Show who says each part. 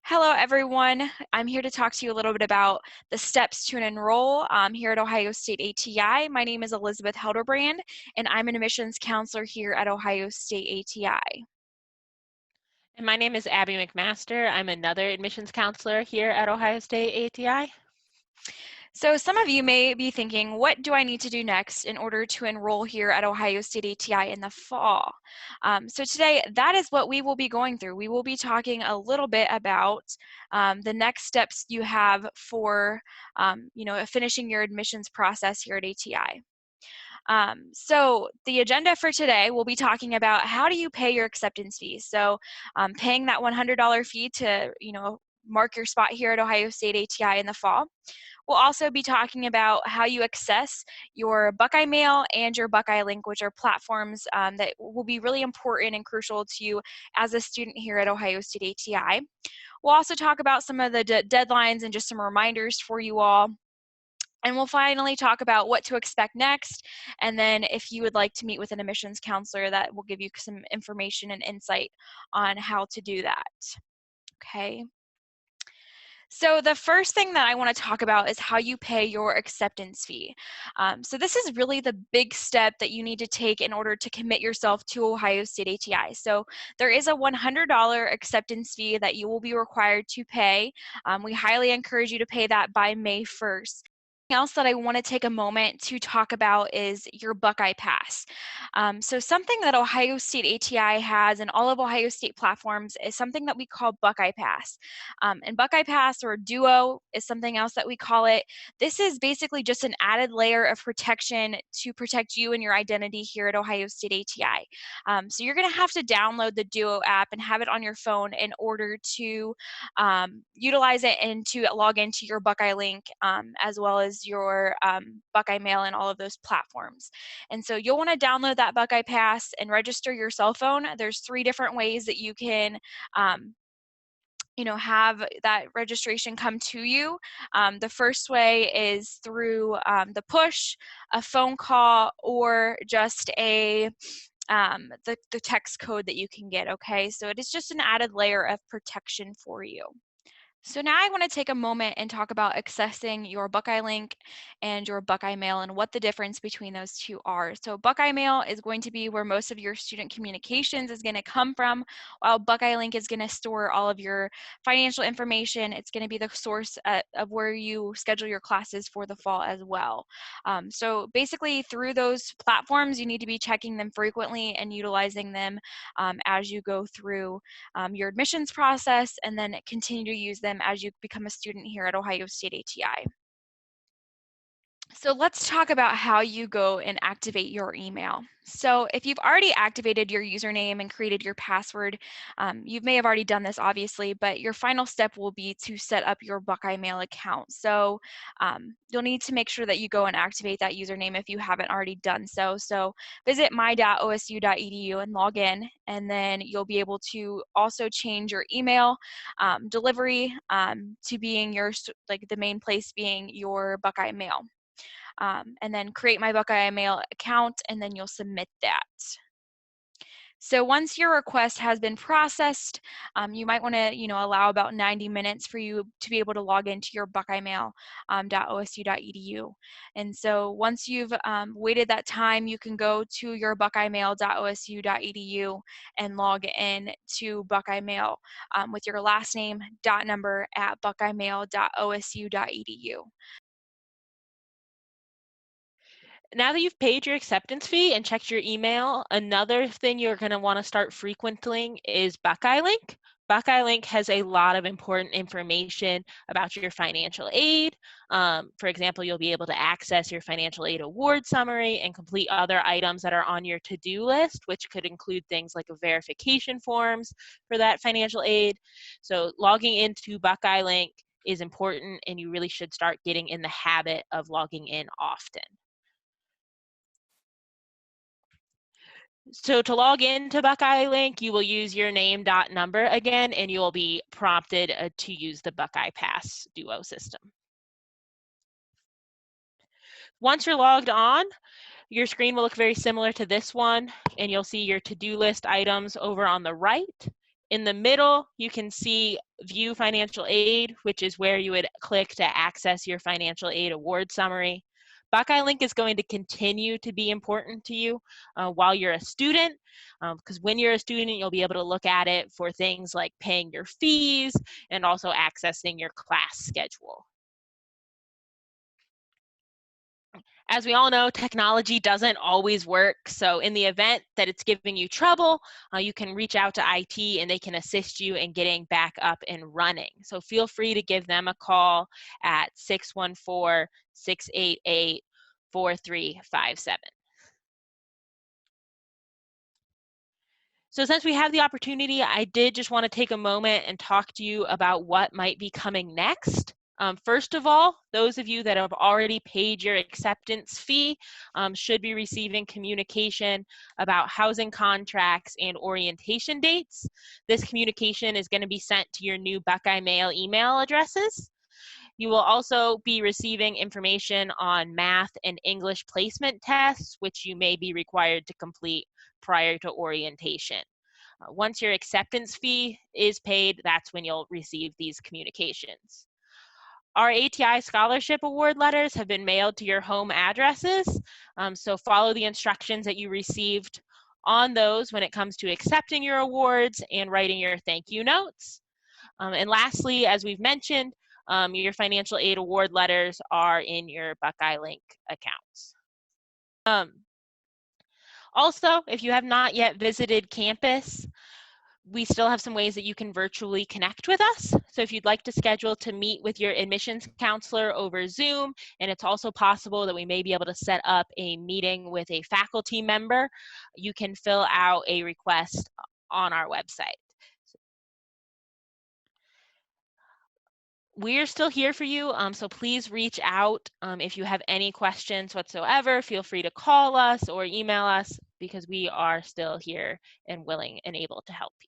Speaker 1: Hello, everyone. I'm here to talk to you a little bit about the steps to enroll here at Ohio State ATI. My name is Elizabeth Helderbrand, and I'm an admissions counselor here at Ohio State ATI.
Speaker 2: And my name is Abby McMaster. I'm another admissions counselor here at Ohio State ATI.
Speaker 1: So some of you may be thinking, what do I need to do next in order to enroll here at Ohio State ATI in the fall? So today, that is what we will be going through. We will be talking a little bit about the next steps you have for, finishing your admissions process here at ATI. So the agenda for today, we'll be talking about how do you pay your acceptance fees. So paying that $100 fee to, mark your spot here at Ohio State ATI in the fall. We'll also be talking about how you access your Buckeye Mail and your Buckeye Link, which are platforms that will be really important and crucial to you as a student here at Ohio State ATI. We'll also talk about some of the deadlines and just some reminders for you all. And we'll finally talk about what to expect next. And then if you would like to meet with an admissions counselor, that will give you some information and insight on how to do that. Okay. So the first thing that I want to talk about is how you pay your acceptance fee. So this is really the big step that you need to take in order to commit yourself to Ohio State ATI. So there is a $100 acceptance fee that you will be required to pay. We highly encourage you to pay that by May 1st. Else that I want to take a moment to talk about is your Buckeye Pass. So something that Ohio State ATI has and all of Ohio State platforms is something that we call Buckeye Pass. And Buckeye Pass, or Duo, is something else that we call it. This is basically just an added layer of protection to protect you and your identity here at Ohio State ATI. So you're going to have to download the Duo app and have it on your phone in order to utilize it and to log into your Buckeye Link as well as your Buckeye Mail and all of those platforms. And so you'll want to download that Buckeye Pass and register your cell phone. There's 3 different ways that you can have that registration come to you. The first way is through the push, a phone call, or just the text code that you can get, okay? So it is just an added layer of protection for you. So now I want to take a moment and talk about accessing your Buckeye Link and your Buckeye Mail and what the difference between those two are. So Buckeye Mail is going to be where most of your student communications is going to come from, while Buckeye Link is going to store all of your financial information. It's going to be the source of where you schedule your classes for the fall as well. So basically through those platforms, you need to be checking them frequently and utilizing them as you go through your admissions process, and then continue to use them as you become a student here at Ohio State ATI. So let's talk about how you go and activate your email. So if you've already activated your username and created your password, you may have already done this obviously, but your final step will be to set up your Buckeye Mail account. So you'll need to make sure that you go and activate that username if you haven't already done so. So visit my.osu.edu and log in, and then you'll be able to also change your email delivery to being the main place being your Buckeye Mail. And then create my Buckeye Mail account, and then you'll submit that. So once your request has been processed, you might want to, allow about 90 minutes for you to be able to log into your buckeyemail.osu.edu. And so once you've waited that time, you can go to your buckeyemail.osu.edu and log in to Buckeye Mail with your last name, dot number at buckeyemail.osu.edu.
Speaker 2: Now that you've paid your acceptance fee and checked your email, another thing you're going to want to start frequenting is BuckeyeLink. BuckeyeLink has a lot of important information about your financial aid. For example, you'll be able to access your financial aid award summary and complete other items that are on your to-do list, which could include things like verification forms for that financial aid. So logging into BuckeyeLink is important, and you really should start getting in the habit of logging in often. So to log into Buckeye Link, you will use your name dot number again, and you will be prompted to use the Buckeye Pass Duo system. Once you're logged on, your screen will look very similar to this one, and you'll see your to-do list items over on the right. In the middle, you can see View Financial Aid, which is where you would click to access your financial aid award summary. Buckeye Link is going to continue to be important to you while you're a student, because when you're a student, you'll be able to look at it for things like paying your fees and also accessing your class schedule. As we all know, technology doesn't always work. So in the event that it's giving you trouble, you can reach out to IT and they can assist you in getting back up and running. So feel free to give them a call at 614-688-4357. So since we have the opportunity, I did just want to take a moment and talk to you about what might be coming next. First of all, those of you that have already paid your acceptance fee should be receiving communication about housing contracts and orientation dates. This communication is going to be sent to your new Buckeye Mail email addresses. You will also be receiving information on math and English placement tests, which you may be required to complete prior to orientation. Once your acceptance fee is paid, that's when you'll receive these communications. Our ATI Scholarship Award letters have been mailed to your home addresses, so follow the instructions that you received on those when it comes to accepting your awards and writing your thank you notes. And lastly, as we've mentioned, your financial aid award letters are in your Buckeye Link accounts. Also, if you have not yet visited campus, we still have some ways that you can virtually connect with us. So if you'd like to schedule to meet with your admissions counselor over Zoom, and it's also possible that we may be able to set up a meeting with a faculty member, you can fill out a request on our website. We're still here for you, so please reach out if you have any questions whatsoever. Feel free to call us or email us because we are still here and willing and able to help you.